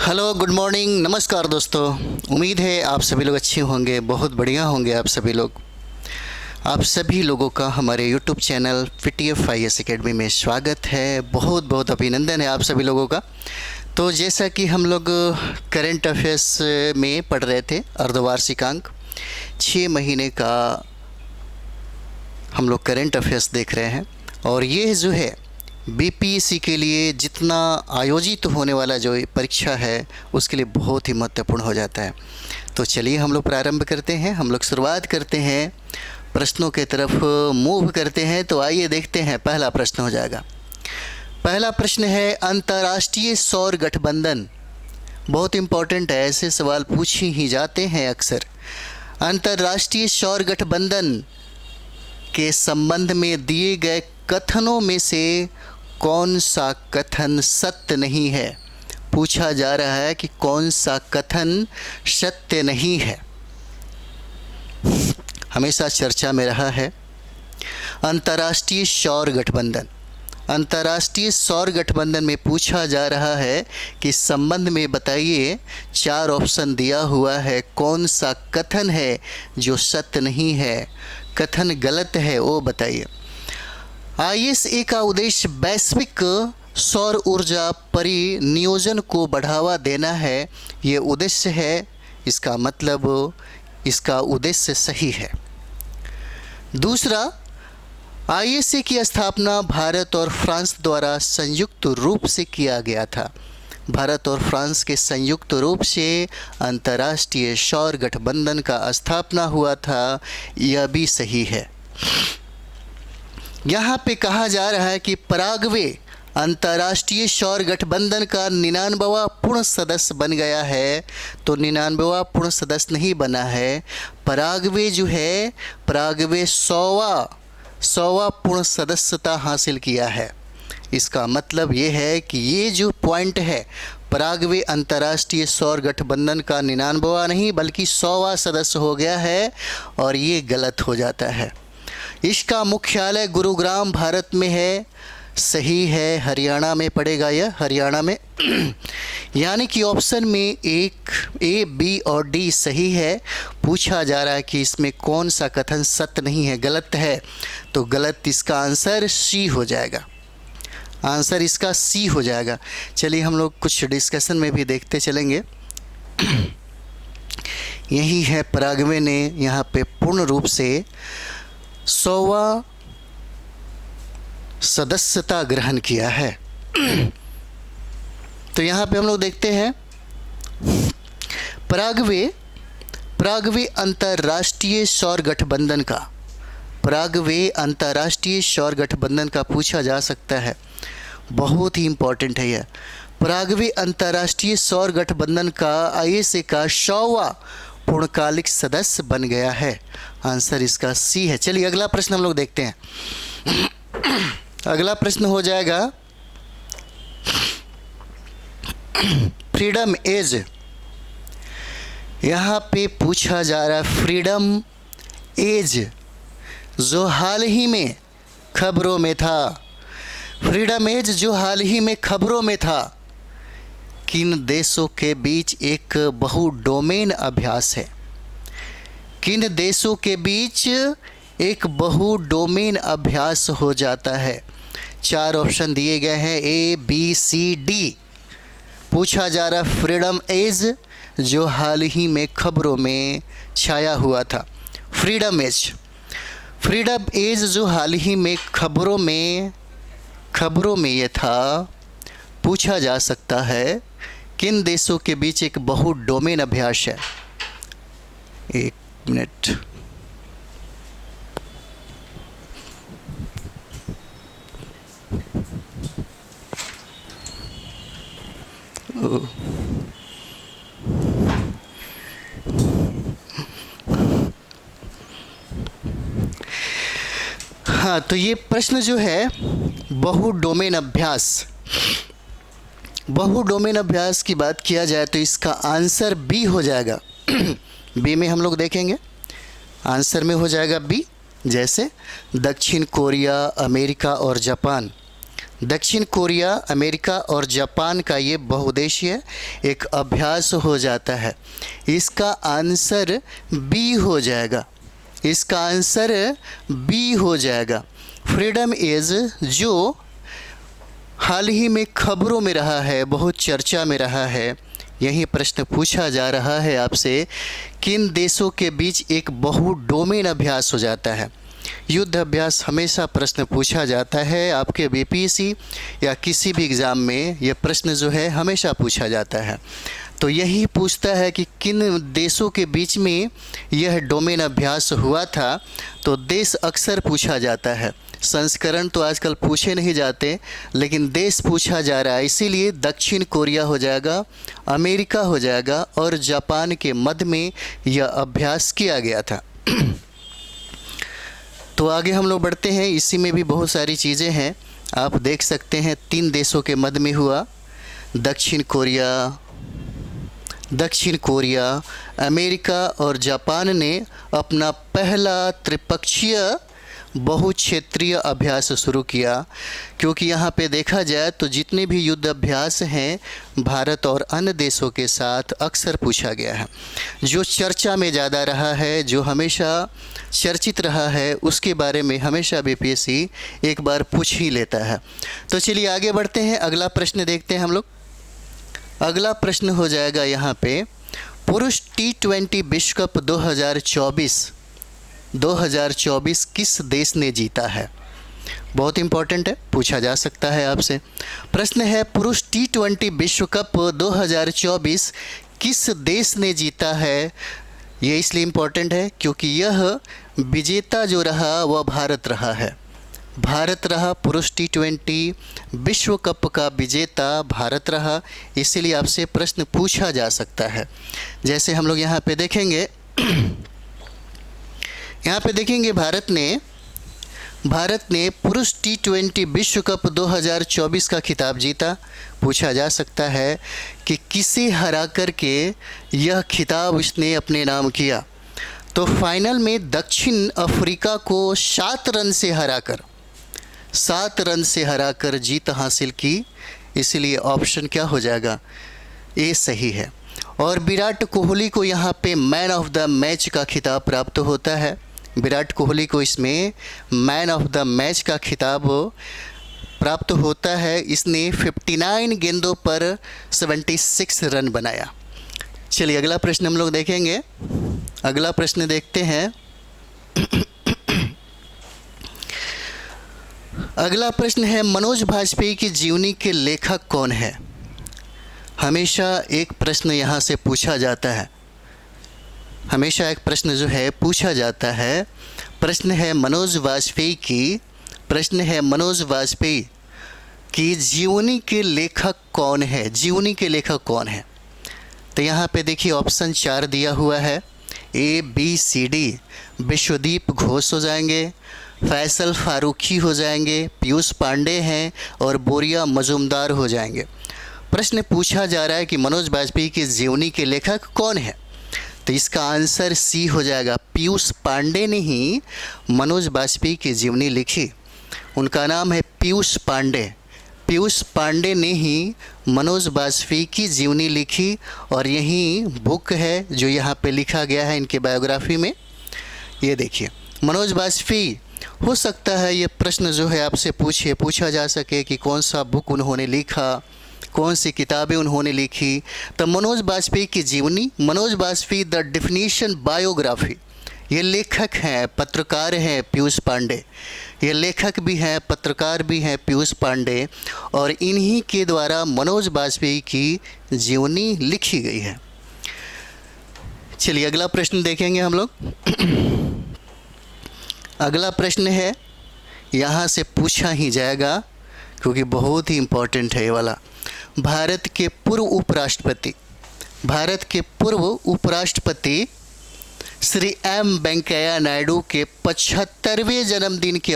Hello, good morning, नमस्कार दोस्तों। उम्मीद है आप सभी लोग अच्छे होंगे, बहुत बढ़िया होंगे आप सभी लोग। आप सभी लोगों का हमारे YouTube channel FITTIF IAS academy में स्वागत है। बहुत बहुत अभिनंदन है आप सभी लोगों का। तो जैसा कि हम लोग करंट अफेयर्स में पढ़ रहे थे, अर्धवार्षिकांक 6 महीने का हम लोग करंट अफेयर्स देख रहे हैं। और ये जो है BPSC के लिए जितना आयोजित होने वाला जो परीक्षा है उसके लिए बहुत ही महत्वपूर्ण हो जाता है। तो चलिए हम लोग प्रारंभ करते हैं, हम लोग शुरुआत करते हैं, प्रश्नों के तरफ मूव करते हैं। तो आइए देखते हैं, पहला प्रश्न हो जाएगा। पहला प्रश्न है, अंतर्राष्ट्रीय सौर गठबंधन। बहुत इम्पोर्टेंट है, ऐसे सवाल पूछ ही जाते हैं अक्सर। अंतर्राष्ट्रीय सौर गठबंधन के संबंध में दिए गए कथनों में से कौन सा कथन सत्य नहीं है? पूछा जा रहा है कि कौन सा कथन सत्य नहीं है। हमेशा चर्चा में रहा है अंतर्राष्ट्रीय सौर गठबंधन। अंतर्राष्ट्रीय सौर गठबंधन में पूछा जा रहा है कि संबंध में बताइए, 4 ऑप्शन दिया हुआ है, कौन सा कथन है जो सत्य नहीं है, कथन गलत है, वो बताइए। ISA का उद्देश्य वैश्विक सौर ऊर्जा परिनियोजन को बढ़ावा देना है। ये उद्देश्य है, इसका मतलब इसका उद्देश्य सही है। दूसरा, ISA की स्थापना भारत और फ्रांस द्वारा संयुक्त रूप से किया गया था। भारत और फ्रांस के संयुक्त रूप से अंतर्राष्ट्रीय सौर गठबंधन का स्थापना हुआ था, यह भी सही है। यहाँ पे कहा जा रहा है कि पराग्वे अंतर्राष्ट्रीय सौर गठबंधन का 99वां पूर्ण सदस्य बन गया है। तो 99वां पूर्ण सदस्य नहीं बना है, पराग्वे जो है, पराग्वे 100वां पूर्ण सदस्यता हासिल किया है। इसका मतलब ये है कि ये जो पॉइंट है, पराग्वे अंतर्राष्ट्रीय सौर गठबंधन का 99वां नहीं बल्कि 100वां सदस्य हो गया है, और ये गलत हो जाता है। इसका मुख्यालय गुरुग्राम भारत में है, सही है। हरियाणा में पड़ेगा यह, हरियाणा में। यानी कि ऑप्शन में एक A, B और D सही है। पूछा जा रहा है कि इसमें कौन सा कथन सत्य नहीं है, गलत है। तो गलत इसका आंसर C हो जाएगा, आंसर इसका C हो जाएगा। चलिए हम लोग कुछ डिस्कशन में भी देखते चलेंगे। यही है, पराग्वे ने यहाँ पे पूर्ण रूप से 100वां सदस्यता ग्रहण किया है। तो यहाँ पे हम लोग देखते हैं, पराग्वे अंतर्राष्ट्रीय सौर गठबंधन का, पराग्वे अंतर्राष्ट्रीय सौर गठबंधन का पूछा जा सकता है। बहुत ही इम्पोर्टेंट है यह। पराग्वे अंतर्राष्ट्रीय सौर गठबंधन का ISA का 100वां पूर्णकालिक सदस्य बन गया है। आंसर इसका C है। चलिए अगला प्रश्न हम लोग देखते हैं। अगला प्रश्न हो जाएगा, फ्रीडम एज। यहाँ पे पूछा जा रहा है फ्रीडम एज, जो हाल ही में खबरों में था। फ्रीडम एज जो हाल ही में खबरों में था, किन देशों के बीच एक बहु डोमेन अभ्यास है? किन देशों के बीच एक बहु डोमेन अभ्यास हो जाता है? 4 ऑप्शन दिए गए हैं, A, B, C, D। पूछा जा रहा फ्रीडम एज जो हाल ही में खबरों में छाया हुआ था। फ्रीडम एज जो हाल ही में खबरों में ये था। पूछा जा सकता है किन देशों के बीच एक बहु डोमेन अभ्यास है? 1 मिनट। हाँ, तो ये प्रश्न जो है बहु डोमेन अभ्यास की बात किया जाए तो इसका आंसर B हो जाएगा। B में हम लोग देखेंगे, आंसर में हो जाएगा B। जैसे दक्षिण कोरिया, अमेरिका और जापान। दक्षिण कोरिया, अमेरिका और जापान का ये बहुउद्देशीय एक अभ्यास हो जाता है। इसका आंसर बी हो जाएगा। इसका आंसर बी हो जाएगा। फ्रीडम इज, जो हाल ही में खबरों में रहा है, बहुत चर्चा में रहा है। यही प्रश्न पूछा जा रहा है आपसे, किन देशों के बीच एक बहु डोमेन अभ्यास हो जाता है। युद्ध अभ्यास हमेशा प्रश्न पूछा जाता है आपके बीपीएससी या किसी भी एग्ज़ाम में। यह प्रश्न जो है हमेशा पूछा जाता है। तो यही पूछता है कि किन देशों के बीच में यह डोमेन अभ्यास हुआ था। तो देश अक्सर पूछा जाता है, संस्करण तो आजकल पूछे नहीं जाते, लेकिन देश पूछा जा रहा है। इसीलिए दक्षिण कोरिया हो जाएगा, अमेरिका हो जाएगा और जापान के मध्य में यह अभ्यास किया गया था। तो आगे हम लोग बढ़ते हैं। इसी में भी बहुत सारी चीज़ें हैं, आप देख सकते हैं। 3 देशों के मध्य में हुआ, दक्षिण कोरिया, अमेरिका और जापान ने अपना पहला त्रिपक्षीय बहुक्षेत्रीय अभ्यास शुरू किया। क्योंकि यहाँ पे देखा जाए तो जितने भी युद्ध अभ्यास हैं भारत और अन्य देशों के साथ अक्सर पूछा गया है। जो चर्चा में ज़्यादा रहा है, जो हमेशा चर्चित रहा है, उसके बारे में हमेशा बीपीएससी एक बार पूछ ही लेता है। तो चलिए आगे बढ़ते हैं, अगला प्रश्न देखते हैं हम लोग। अगला प्रश्न हो जाएगा यहाँ पे, पुरुष T20 विश्व कप 2024 किस देश ने जीता है। बहुत इंपॉर्टेंट है, पूछा जा सकता है आपसे। प्रश्न है, पुरुष T20 विश्व कप 2024 किस देश ने जीता है। ये इसलिए इम्पोर्टेंट है क्योंकि यह विजेता जो रहा वह भारत रहा है। भारत रहा, पुरुष T20 विश्व कप का विजेता भारत रहा। इसीलिए आपसे प्रश्न पूछा जा सकता है। जैसे हम लोग यहाँ पे देखेंगे, भारत ने पुरुष T20 विश्व कप 2024 का खिताब जीता। पूछा जा सकता है कि किसे हरा कर के यह खिताब इसने अपने नाम किया। तो फाइनल में दक्षिण अफ्रीका को 7 रन से हराकर जीत हासिल की। इसलिए ऑप्शन क्या हो जाएगा, ए सही है। और विराट कोहली को यहाँ पे मैन ऑफ द मैच का खिताब प्राप्त होता है। विराट कोहली को इसमें मैन ऑफ द मैच का खिताब प्राप्त होता है। इसने 59 गेंदों पर 76 रन बनाया। चलिए अगला प्रश्न हम लोग देखेंगे। अगला प्रश्न देखते हैं। अगला प्रश्न है, मनोज वाजपेयी की जीवनी के लेखक कौन है। हमेशा एक प्रश्न यहाँ से पूछा जाता है, हमेशा एक प्रश्न जो है पूछा जाता है। प्रश्न है मनोज वाजपेयी की जीवनी के लेखक कौन है। जीवनी के लेखक कौन है। तो यहाँ पे देखिए ऑप्शन 4 दिया हुआ है, A, B, C, D। Vishwadeep Ghosh हो जाएंगे, फैसल फारूकी हो जाएंगे, पीयूष पांडे हैं और बोरिया मजूमदार हो जाएंगे। प्रश्न पूछा जा रहा है कि मनोज वाजपेयी की जीवनी के लेखक कौन है। तो इसका आंसर सी हो जाएगा। पीयूष पांडे ने ही मनोज वाजपेयी की जीवनी लिखी। उनका नाम है पीयूष पांडे। पीयूष पांडे ने ही मनोज वाजपेयी की जीवनी लिखी और यही बुक है जो यहाँ पे लिखा गया है इनके बायोग्राफी में। ये देखिए मनोज वाजपेयी, हो सकता है ये प्रश्न जो है आपसे पूछा जा सके कि कौन सा बुक उन्होंने लिखा, कौन सी किताबें उन्होंने लिखी। तो मनोज वाजपेयी की जीवनी, Manoj Vajpayee the definition biography. ये लेखक हैं, पत्रकार हैं पीयूष पांडे। ये लेखक भी हैं, पत्रकार भी हैं पीयूष पांडे, और इन्हीं के द्वारा मनोज वाजपेयी की जीवनी लिखी गई है। चलिए अगला प्रश्न देखेंगे हम लोग। अगला प्रश्न है, यहाँ से पूछा ही जाएगा क्योंकि बहुत ही इम्पोर्टेंट है ये वाला। भारत के पूर्व उपराष्ट्रपति श्री एम वेंकैया नायडू के 75वें जन्मदिन के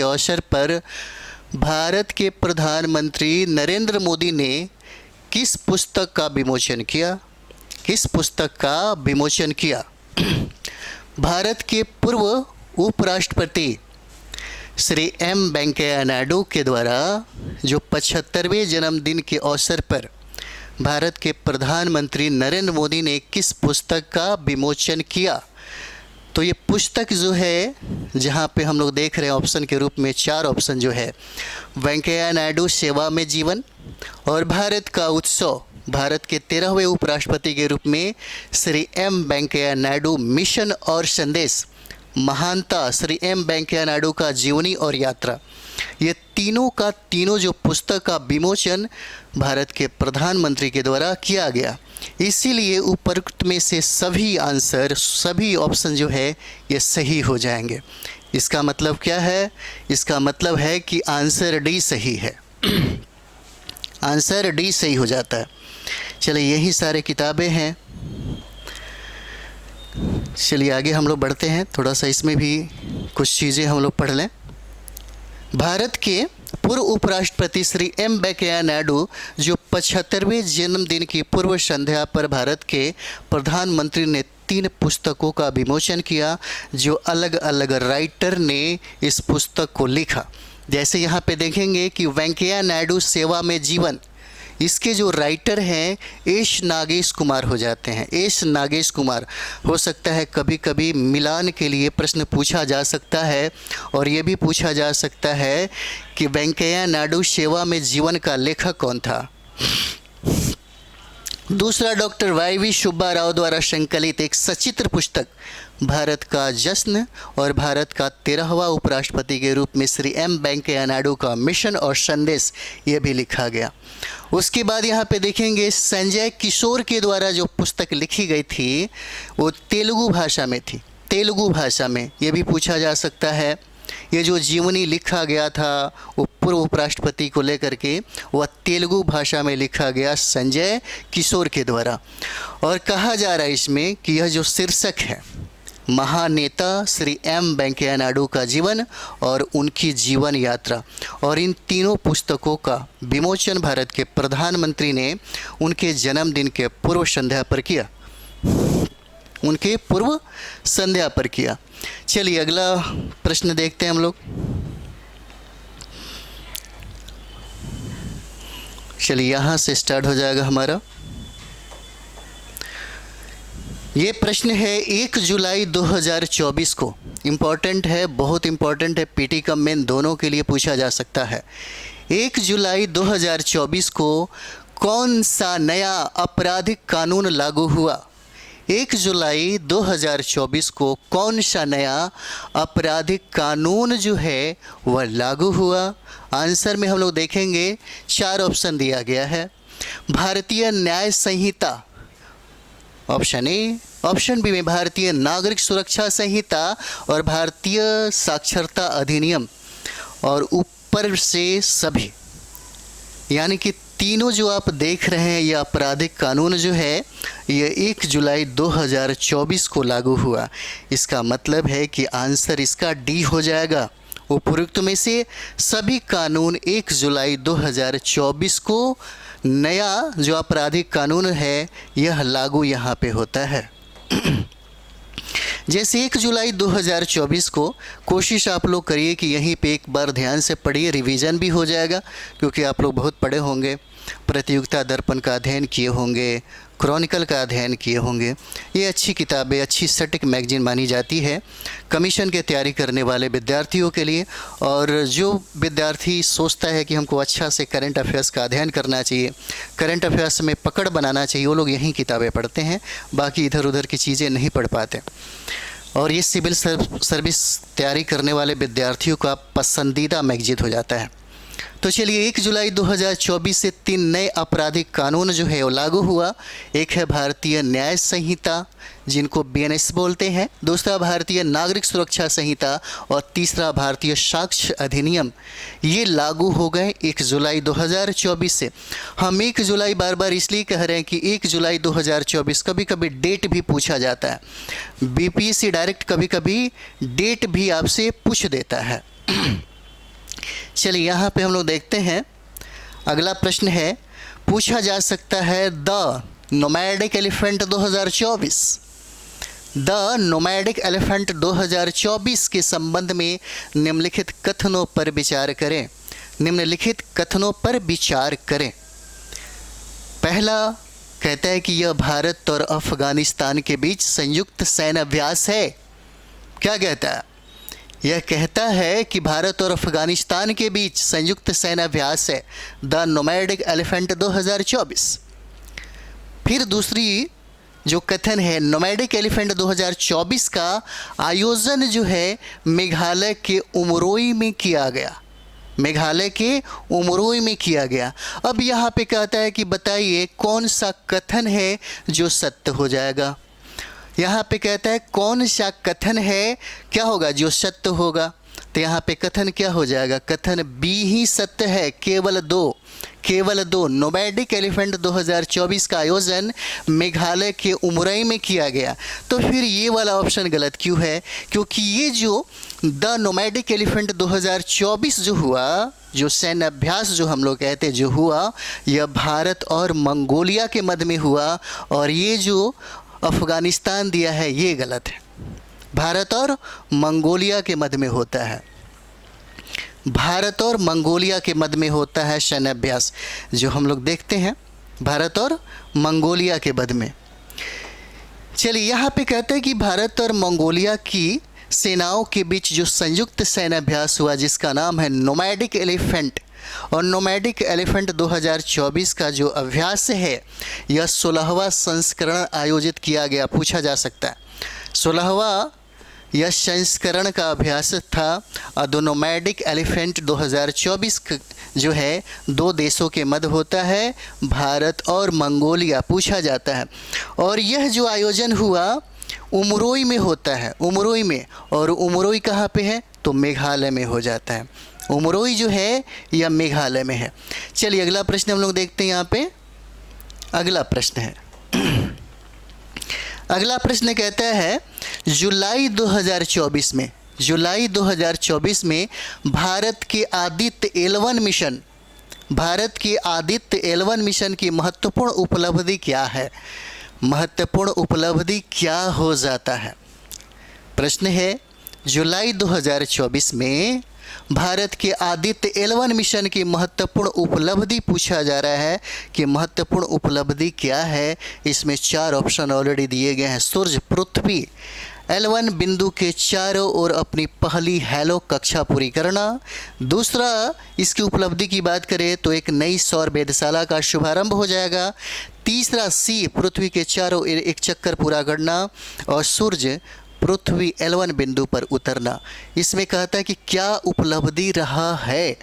अवसर पर भारत के प्रधानमंत्री नरेंद्र मोदी ने किस पुस्तक का विमोचन किया। भारत के पूर्व उपराष्ट्रपति श्री एम वेंकैया नायडू के द्वारा जो 75वें जन्मदिन के अवसर पर भारत के प्रधानमंत्री नरेंद्र मोदी ने किस पुस्तक का विमोचन किया। तो ये पुस्तक जो है, जहाँ पे हम लोग देख रहे हैं ऑप्शन के रूप में 4 ऑप्शन जो है, वेंकैया नायडू सेवा में जीवन और भारत का उत्सव, भारत के 13वें उपराष्ट्रपति के रूप में श्री एम वेंकैया नायडू मिशन और संदेश, महानता श्री एम वेंकैया नायडू का जीवनी और यात्रा, ये तीनों का तीनों जो पुस्तक का विमोचन भारत के प्रधानमंत्री के द्वारा किया गया। इसीलिए उपरोक्त में से सभी आंसर, सभी ऑप्शन जो है ये सही हो जाएंगे। इसका मतलब क्या है? इसका मतलब है कि आंसर डी सही है। आंसर डी सही हो जाता है। चलिए, यही सारे किताबें हैं। चलिए आगे हम लोग बढ़ते हैं, थोड़ा सा इसमें भी कुछ चीज़ें हम लोग पढ़ लें। भारत के पूर्व उपराष्ट्रपति श्री एम वेंकैया नायडू जो 75वें जन्मदिन की पूर्व संध्या पर भारत के प्रधानमंत्री ने 3 पुस्तकों का विमोचन किया, जो अलग अलग राइटर ने इस पुस्तक को लिखा। जैसे यहाँ पे देखेंगे कि वेंकैया नायडू सेवा में जीवन, इसके जो राइटर हैं एस नागेश कुमार हो जाते हैं। एस नागेश कुमार, हो सकता है कभी कभी मिलान के लिए प्रश्न पूछा जा सकता है, और ये भी पूछा जा सकता है कि वेंकैया नायडू सेवा में जीवन का लेखक कौन था। दूसरा, डॉक्टर वाई.वी. सुब्बा राव द्वारा संकलित एक सचित्र पुस्तक भारत का जश्न और भारत का 13वां उपराष्ट्रपति के रूप में श्री एम वेंकैया नायडू का मिशन और संदेश, ये भी लिखा गया। उसके बाद यहाँ पे देखेंगे संजय किशोर के द्वारा जो पुस्तक लिखी गई थी वो तेलुगु भाषा में थी। तेलुगु भाषा में ये भी पूछा जा सकता है। ये जो जीवनी लिखा गया था वो पूर्व उपराष्ट्रपति को लेकर के, वह तेलुगु भाषा में लिखा गया संजय किशोर के द्वारा। और कहा जा रहा है इसमें कि यह जो शीर्षक है, महानेता श्री एम वेंकैया नायडू का जीवन और उनकी जीवन यात्रा, और इन तीनों पुस्तकों का विमोचन भारत के प्रधानमंत्री ने उनके जन्मदिन के पूर्व संध्या पर किया। उनके पूर्व संध्या पर किया। चलिए अगला प्रश्न देखते हैं हम लोग। चलिए यहाँ से स्टार्ट हो जाएगा हमारा। ये प्रश्न है 1 जुलाई 2024 को, इम्पॉर्टेंट है, बहुत इम्पॉर्टेंट है, पीटी कम मेन दोनों के लिए पूछा जा सकता है। 1 जुलाई 2024 को कौन सा नया आपराधिक कानून लागू हुआ? 1 जुलाई 2024 को कौन सा नया आपराधिक कानून जो है वह लागू हुआ? आंसर में हम लोग देखेंगे 4 ऑप्शन दिया गया है। भारतीय न्याय संहिता ऑप्शन ए, ऑप्शन बी में भारतीय नागरिक सुरक्षा संहिता और भारतीय साक्षरता अधिनियम, और ऊपर से सभी, यानी कि तीनों जो आप देख रहे हैं ये आपराधिक कानून जो है ये 1 जुलाई 2024 को लागू हुआ। इसका मतलब है कि आंसर इसका डी हो जाएगा। उपरोक्त में से सभी कानून 1 जुलाई 2024 को नया जो आपराधिक कानून है यह लागू यहाँ पे होता है। जैसे 1 जुलाई 2024 को कोशिश आप लोग करिए कि यहीं पे एक बार ध्यान से पढ़िए, रिवीजन भी हो जाएगा, क्योंकि आप लोग बहुत पढ़े होंगे, प्रतियोगिता दर्पण का अध्ययन किए होंगे, क्रॉनिकल का अध्ययन किए होंगे। ये अच्छी किताबें, अच्छी सटीक मैगजीन मानी जाती है कमीशन की तैयारी करने वाले विद्यार्थियों के लिए। और जो विद्यार्थी सोचता है कि हमको अच्छा से करंट अफेयर्स का अध्ययन करना चाहिए, करंट अफेयर्स में पकड़ बनाना चाहिए, वो लोग यही किताबें पढ़ते हैं, बाकी इधर उधर की चीज़ें नहीं पढ़ पाते। और ये सिविल सर्विस तैयारी करने वाले विद्यार्थियों का पसंदीदा मैगजीन हो जाता है। तो चलिए 1 जुलाई 2024 से 3 नए आपराधिक कानून जो है वो लागू हुआ। एक है भारतीय न्याय संहिता जिनको बीएनएस बोलते हैं, दूसरा भारतीय नागरिक सुरक्षा संहिता और तीसरा भारतीय साक्ष्य अधिनियम। ये लागू हो गए 1 जुलाई 2024 से। हम 1 जुलाई बार बार इसलिए कह रहे हैं कि 1 जुलाई 2024 कभी कभी डेट भी पूछा जाता है। बीपीएससी डायरेक्ट कभी कभी डेट भी आपसे पूछ देता है। चलिए यहाँ पे हम लोग देखते हैं। अगला प्रश्न है, पूछा जा सकता है the nomadic elephant 2024। The nomadic elephant 2024 के संबंध में निम्नलिखित कथनों पर विचार करें। निम्नलिखित कथनों पर विचार करें। पहला कहता है कि यह भारत और अफगानिस्तान के बीच संयुक्त सैन्य अभ्यास है। क्या कहता है? यह कहता है कि भारत और अफगानिस्तान के बीच संयुक्त सैन्य अभ्यास है, द नोमैडिक एलिफेंट 2024। फिर दूसरी जो कथन है, नोमैडिक एलिफेंट 2024 का आयोजन जो है मेघालय के उमरोई में किया गया। मेघालय के उमरोई में किया गया। अब यहाँ पे कहता है कि बताइए कौन सा कथन है जो सत्य हो जाएगा। यहाँ पे कहता है कौन सा कथन है क्या होगा जो सत्य होगा। तो यहाँ पे कथन क्या हो जाएगा? कथन बी ही सत्य है, केवल दो। नोमैडिक एलिफेंट 2024 का आयोजन मेघालय के उमरोई में किया गया। तो फिर ये वाला ऑप्शन गलत क्यों है? क्योंकि ये जो द नोमैडिक एलिफेंट 2024 जो हुआ, जो सैन्य अभ्यास जो हम लोग कहते हैं जो हुआ, यह भारत और मंगोलिया के मध्य में हुआ। और ये जो अफगानिस्तान दिया है ये गलत है। भारत और मंगोलिया के मध्य में होता है। भारत और मंगोलिया के मध्य में होता है सैन्य अभ्यास जो हम लोग देखते हैं, भारत और मंगोलिया के मध्य में। चलिए यहाँ पे कहते हैं कि भारत और मंगोलिया की सेनाओं के बीच जो संयुक्त सैन्य अभ्यास हुआ जिसका नाम है नोमैडिक एलिफेंट, और नोमैडिक एलिफेंट 2024 का जो अभ्यास है यह 16वां संस्करण आयोजित किया गया। पूछा जा सकता है 16वां यह संस्करण का अभ्यास था। द नोमैडिक एलिफेंट 2024 जो है दो देशों के मध्य होता है, भारत और मंगोलिया। पूछा जाता है और यह जो आयोजन हुआ उमरोई में होता है, उमरोई में। और उमरोई कहाँ पे है? तो मेघालय में हो जाता है। उमरोई जो है यह मेघालय में है। चलिए अगला प्रश्न हम लोग देखते हैं। यहाँ पे अगला प्रश्न है अगला प्रश्न कहता है जुलाई 2024 में भारत के आदित्य L1 मिशन की महत्वपूर्ण उपलब्धि क्या है? महत्वपूर्ण उपलब्धि क्या हो जाता है? प्रश्न है जुलाई 2024 में भारत के आदित्य L1 मिशन की महत्वपूर्ण उपलब्धि पूछा जा रहा है कि महत्वपूर्ण उपलब्धि क्या है। इसमें 4 ऑप्शन ऑलरेडी दिए गए हैं। सूर्य पृथ्वी L1 बिंदु के चारों ओर अपनी पहली हैलो कक्षा पूरी करना। दूसरा, इसकी उपलब्धि की बात करें तो एक नई सौर वेधशाला का शुभारंभ हो जाएगा। तीसरा, सी पृथ्वी के चारों ओर एक चक्कर पूरा करना। और सूर्य पृथ्वी L1 बिंदु पर उतरना। इसमें कहता है कि क्या उपलब्धि रहा है,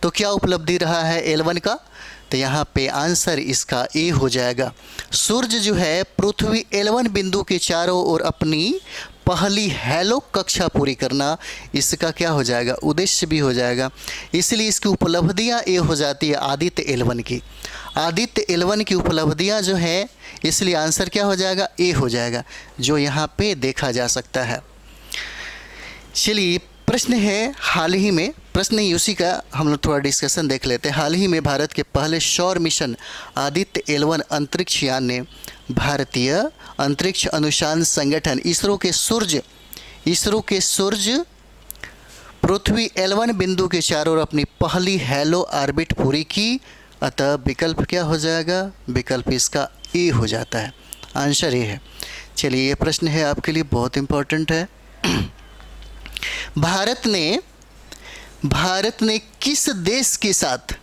तो क्या उपलब्धि रहा है L1 का? तो यहाँ पे आंसर इसका ए हो जाएगा। सूर्य जो है पृथ्वी L1 बिंदु के चारों ओर अपनी पहली हैलो कक्षा पूरी करना, इसका क्या हो जाएगा? उद्देश्य भी हो जाएगा। इसलिए इसकी उपलब्धियाँ ए हो जाती है आदित्य L1 की। आदित्य L1 की उपलब्धियाँ जो है, इसलिए आंसर क्या हो जाएगा? ए हो जाएगा, जो यहाँ पे देखा जा सकता है। चलिए प्रश्न है हाल ही में, प्रश्न ही उसी का हम लोग थोड़ा डिस्कशन देख लेते हैं। हाल ही में भारत के पहले सौर मिशन आदित्य L1 अंतरिक्ष यान ने भारतीय अंतरिक्ष अनुसंधान संगठन इसरो के सूर्य पृथ्वी L1 बिंदु के चारों ओर अपनी पहली हैलो ऑर्बिट पूरी की। अतः विकल्प क्या हो जाएगा? विकल्प इसका ए हो जाता है। आंसर ए है। चलिए ये प्रश्न है आपके लिए बहुत इम्पोर्टेंट है। भारत ने किस देश के साथ,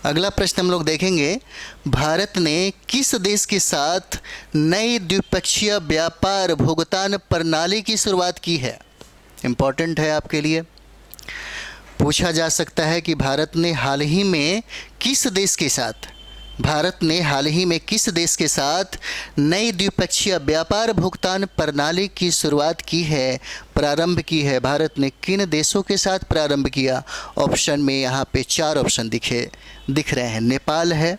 अगला प्रश्न हम लोग देखेंगे, भारत ने किस देश के साथ नई द्विपक्षीय व्यापार भुगतान प्रणाली की शुरुआत की है? इम्पोर्टेंट है आपके लिए। पूछा जा सकता है कि भारत ने हाल ही में किस देश के साथ नई द्विपक्षीय व्यापार भुगतान प्रणाली की शुरुआत की है, प्रारंभ की है। भारत ने किन देशों के साथ प्रारंभ किया? ऑप्शन में यहाँ पे 4 ऑप्शन दिख रहे हैं। नेपाल है,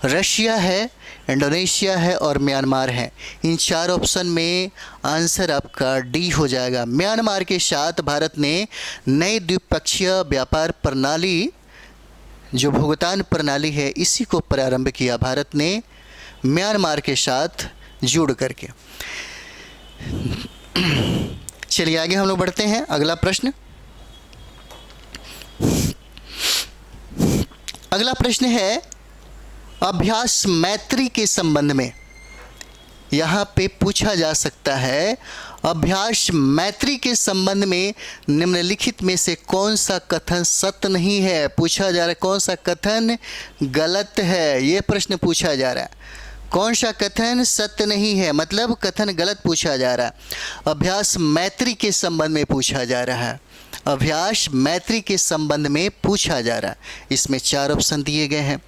रशिया है, इंडोनेशिया है और म्यांमार है। इन 4 ऑप्शन में आंसर आपका डी हो जाएगा। म्यांमार के साथ भारत ने नई द्विपक्षीय व्यापार प्रणाली, जो भुगतान प्रणाली है, इसी को प्रारंभ किया भारत ने म्यांमार के साथ जुड़ करके। चलिए आगे हम लोग बढ़ते हैं। अगला प्रश्न, अगला प्रश्न है अभ्यास मैत्री के संबंध में। यहाँ पे पूछा जा सकता है अभ्यास मैत्री के संबंध में निम्नलिखित में से कौन सा कथन सत्य नहीं है। पूछा जा रहा है कौन सा कथन गलत है, ये प्रश्न पूछा जा रहा है। कौन सा कथन सत्य नहीं है, मतलब कथन गलत पूछा जा रहा है। अभ्यास मैत्री के संबंध में पूछा जा रहा है, अभ्यास मैत्री के संबंध में पूछा जा रहा है। इसमें 4 ऑप्शन दिए गए हैं।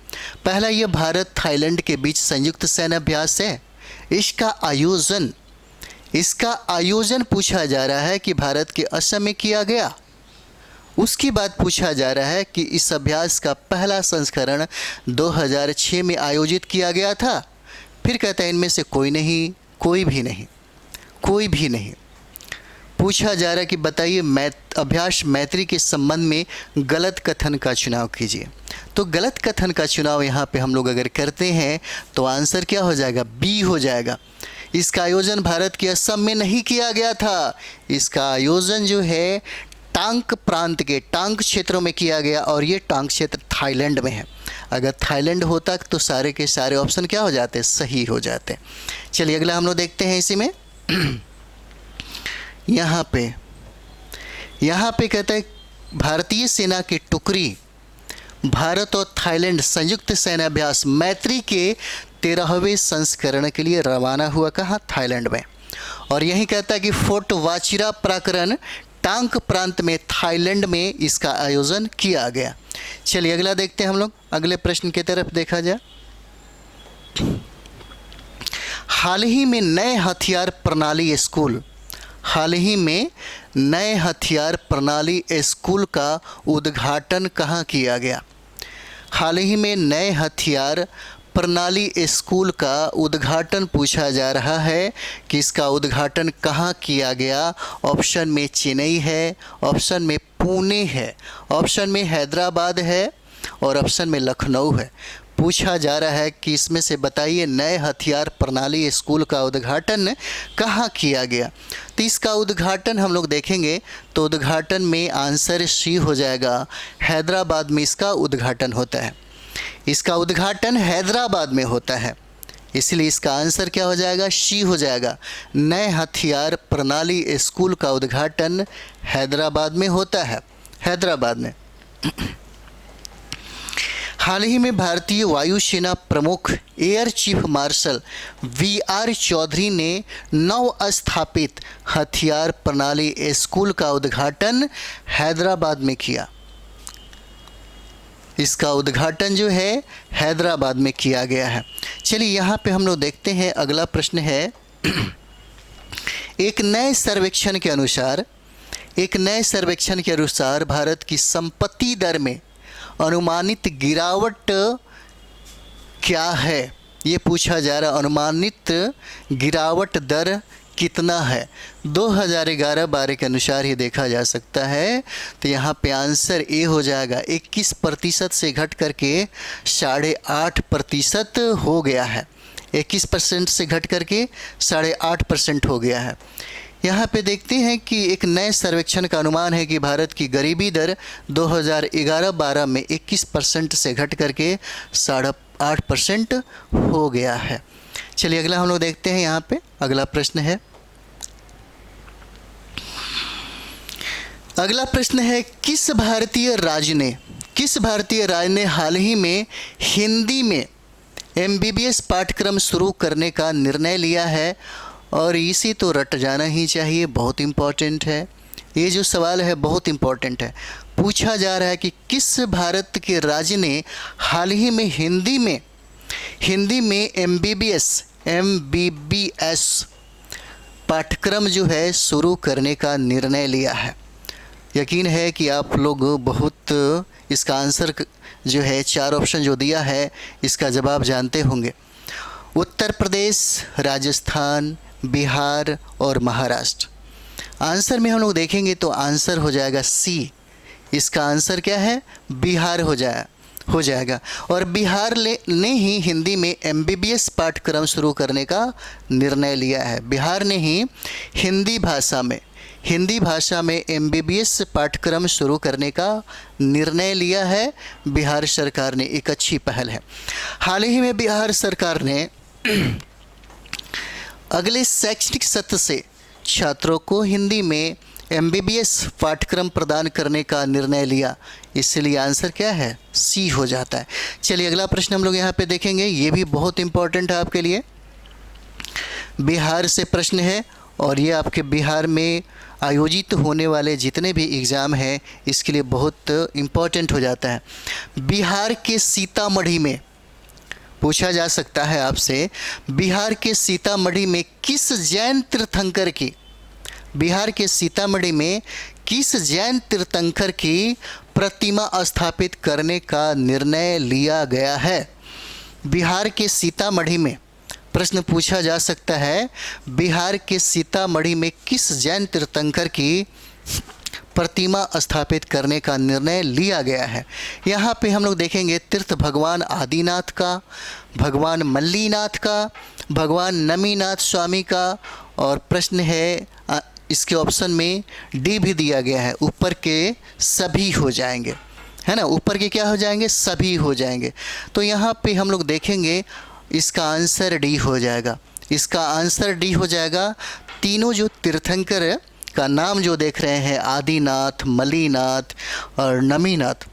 पहला, यह भारत थाईलैंड के बीच संयुक्त सैन्य अभ्यास है। इसका आयोजन पूछा जा रहा है कि भारत के असम में किया गया। उसके बाद पूछा जा रहा है कि इस अभ्यास का पहला संस्करण 2006 में आयोजित किया गया था। फिर कहता है इनमें से कोई भी नहीं। पूछा जा रहा है कि बताइए अभ्यास मैत्री के संबंध में गलत कथन का चुनाव कीजिए। तो गलत कथन का चुनाव यहाँ पे हम लोग अगर करते हैं तो आंसर क्या हो जाएगा, बी हो जाएगा। इसका आयोजन भारत के असम में नहीं किया गया था। इसका आयोजन जो है टांग प्रांत के टांग क्षेत्रों में किया गया, और ये टांग क्षेत्र थाईलैंड में है। अगर थाईलैंड होता तो सारे के सारे ऑप्शन क्या हो जाते, सही हो जाते। चलिए अगला हम लोग देखते हैं इसी में। यहाँ पे कहता है भारतीय सेना की टुकड़ी भारत और थाईलैंड संयुक्त सैन्य अभ्यास मैत्री के 13वें संस्करण के लिए रवाना हुआ, कहाँ, थाईलैंड में। और यही कहता है कि फोर्ट वाचिरा प्राकरण टांग प्रांत में थाईलैंड में इसका आयोजन किया गया। चलिए अगला देखते हैं हम लोग, अगले प्रश्न की तरफ देखा जाए। हाल ही में नए हथियार प्रणाली स्कूल का उद्घाटन कहाँ किया गया। हाल ही में नए हथियार प्रणाली स्कूल का उद्घाटन पूछा जा रहा है कि इसका उद्घाटन कहाँ किया गया। ऑप्शन में चेन्नई है, ऑप्शन में पुणे है, ऑप्शन में हैदराबाद है और ऑप्शन में लखनऊ है। पूछा जा रहा है कि इसमें से बताइए नए हथियार प्रणाली स्कूल का उद्घाटन कहाँ किया गया। तो इसका उद्घाटन हम लोग देखेंगे तो उद्घाटन में आंसर सी हो जाएगा, हैदराबाद में इसका उद्घाटन होता है। इसका उद्घाटन हैदराबाद में होता है, इसलिए इसका आंसर क्या हो जाएगा, सी हो जाएगा। नए हथियार प्रणाली स्कूल का उद्घाटन हैदराबाद में होता है, हैदराबाद में। हाल ही में भारतीय वायुसेना प्रमुख air chief marshal V R. Chaudhari ने नव स्थापित हथियार प्रणाली स्कूल का उद्घाटन हैदराबाद में किया। इसका उद्घाटन जो है हैदराबाद में किया गया है। चलिए यहाँ पे हम लोग देखते हैं, अगला प्रश्न है एक नए सर्वेक्षण के अनुसार भारत की संपत्ति दर में अनुमानित गिरावट क्या है, ये पूछा जा रहा। अनुमानित गिरावट दर कितना है, 2011-12 के अनुसार ही देखा जा सकता है। तो यहाँ पे आंसर ए हो जाएगा, 21% से घट करके 8.5% हो गया है। 21% से घट करके 8.5% हो गया है। यहाँ पे देखते हैं कि एक नए सर्वेक्षण का अनुमान है कि भारत की गरीबी दर 2011-12 में 21% से घट करके 8.5% हो गया है। चलिए अगला हम लोग देखते हैं। यहाँ पे अगला प्रश्न है, किस भारतीय राज्य ने हाल ही में हिंदी में MBBS पाठ्यक्रम शुरू करने का निर्णय लिया है। और इसे तो रट जाना ही चाहिए, बहुत इम्पोर्टेंट है। ये जो सवाल है बहुत इम्पोर्टेंट है। पूछा जा रहा है कि किस भारत के राज्य ने हाल ही में हिंदी में MBBS पाठ्यक्रम जो है शुरू करने का निर्णय लिया है। यकीन है कि आप लोग बहुत इसका आंसर जो है 4 ऑप्शन जो दिया है इसका जवाब जानते होंगे। उत्तर प्रदेश, राजस्थान, बिहार और महाराष्ट्र। आंसर में हम लोग देखेंगे तो आंसर हो जाएगा सी। इसका आंसर क्या है, बिहार हो जाए। हो जाएगा। और बिहार ने ही हिंदी में MBBS पाठ्यक्रम शुरू करने का निर्णय लिया है। बिहार ने ही हिंदी भाषा में MBBS पाठ्यक्रम शुरू करने का निर्णय लिया है बिहार सरकार ने। एक अच्छी पहल है। हाल ही में बिहार सरकार ने अगले शैक्षणिक सत्र से छात्रों को हिंदी में MBBS पाठ्यक्रम प्रदान करने का निर्णय लिया, इसलिए आंसर क्या है? C हो जाता है। चलिए अगला प्रश्न हम लोग यहाँ पे देखेंगे, ये भी बहुत इम्पोर्टेंट है आपके लिए। बिहार से प्रश्न है और ये आपके बिहार में आयोजित होने वाले जितने भी एग्ज़ाम हैं इसके लिए बहुत इम्पोर्टेंट हो जाता है। बिहार के सीतामढ़ी में पूछा जा सकता है आपसे, बिहार के सीतामढ़ी में किस जैन तीर्थंकर की, बिहार के सीतामढ़ी में किस जैन तीर्थंकर की प्रतिमा स्थापित करने का निर्णय लिया गया है? बिहार के सीतामढ़ी में प्रश्न पूछा जा सकता है, बिहार के सीतामढ़ी में किस जैन तीर्थंकर की प्रतिमा स्थापित करने का निर्णय लिया गया है? यहाँ पे हम लोग देखेंगे तीर्थ भगवान आदिनाथ का, भगवान मल्लीनाथ का, भगवान नमीनाथ स्वामी का, और प्रश्न है इसके ऑप्शन में डी भी दिया गया है, ऊपर के सभी हो जाएंगे, है ना, ऊपर के क्या हो जाएंगे? सभी हो जाएंगे। तो यहाँ पे हम लोग देखेंगे इसका आंसर डी हो जाएगा, इसका आंसर डी हो जाएगा। तीनों जो तीर्थंकर का नाम जो देख रहे हैं, आदिनाथ, मल्लीनाथ और नमीनाथ,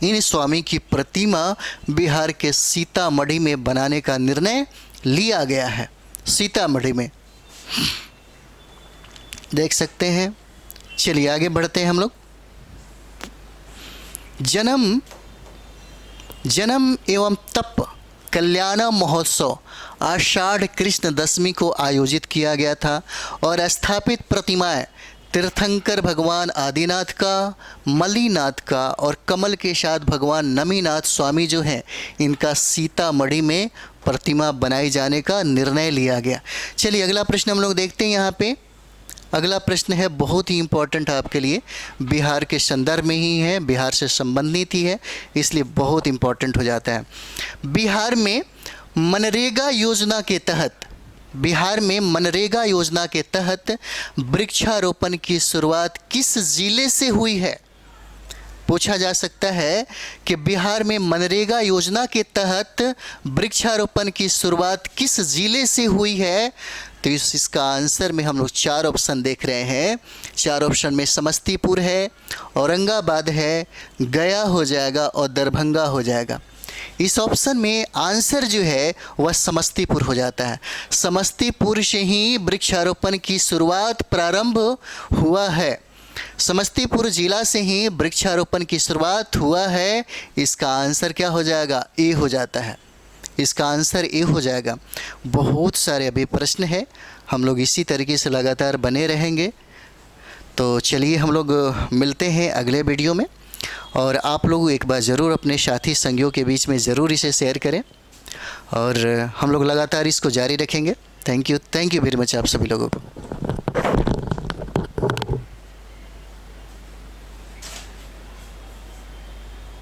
इन स्वामी की प्रतिमा बिहार के सीतामढ़ी में बनाने का निर्णय लिया गया है। सीतामढ़ी में देख सकते हैं। चलिए आगे बढ़ते हैं हम लोग। जन्म एवं तप कल्याण महोत्सव आषाढ़ कृष्ण दशमी को आयोजित किया गया था और स्थापित प्रतिमाएं तीर्थंकर भगवान आदिनाथ का, मल्लीनाथ का और कमल के साथ भगवान नमीनाथ स्वामी जो हैं, इनका सीतामढ़ी में प्रतिमा बनाई जाने का निर्णय लिया गया। चलिए अगला प्रश्न हम लोग देखते हैं। यहाँ पे अगला प्रश्न है बहुत ही इम्पोर्टेंट आपके लिए, बिहार के संदर्भ में ही है, बिहार से संबंधित ही है, इसलिए बहुत इम्पोर्टेंट हो जाता है। बिहार में मनरेगा योजना के तहत, बिहार में मनरेगा योजना के तहत वृक्षारोपण की शुरुआत किस जिले से हुई है? पूछा जा सकता है कि बिहार में मनरेगा योजना के तहत वृक्षारोपण की शुरुआत किस जिले से हुई है? तो इसका आंसर में हम लोग 4 ऑप्शन देख रहे हैं। 4 ऑप्शन में समस्तीपुर है, औरंगाबाद है, गया हो जाएगा और दरभंगा हो जाएगा। इस ऑप्शन में आंसर जो है वह समस्तीपुर हो जाता है। समस्तीपुर से ही वृक्षारोपण की शुरुआत प्रारंभ हुआ है, समस्तीपुर जिला से ही वृक्षारोपण की शुरुआत हुआ है। इसका आंसर क्या हो जाएगा? ए हो जाता है, इसका आंसर ए हो जाएगा। बहुत सारे अभी प्रश्न है, हम लोग इसी तरीके से लगातार बने रहेंगे। तो चलिए हम लोग मिलते हैं अगले वीडियो में, और आप लोग एक बार ज़रूर अपने साथी संगियों के बीच में ज़रूर इसे शेयर करें, और हम लोग लगातार इसको जारी रखेंगे। थैंक यू वेरी मच आप सभी लोगों को।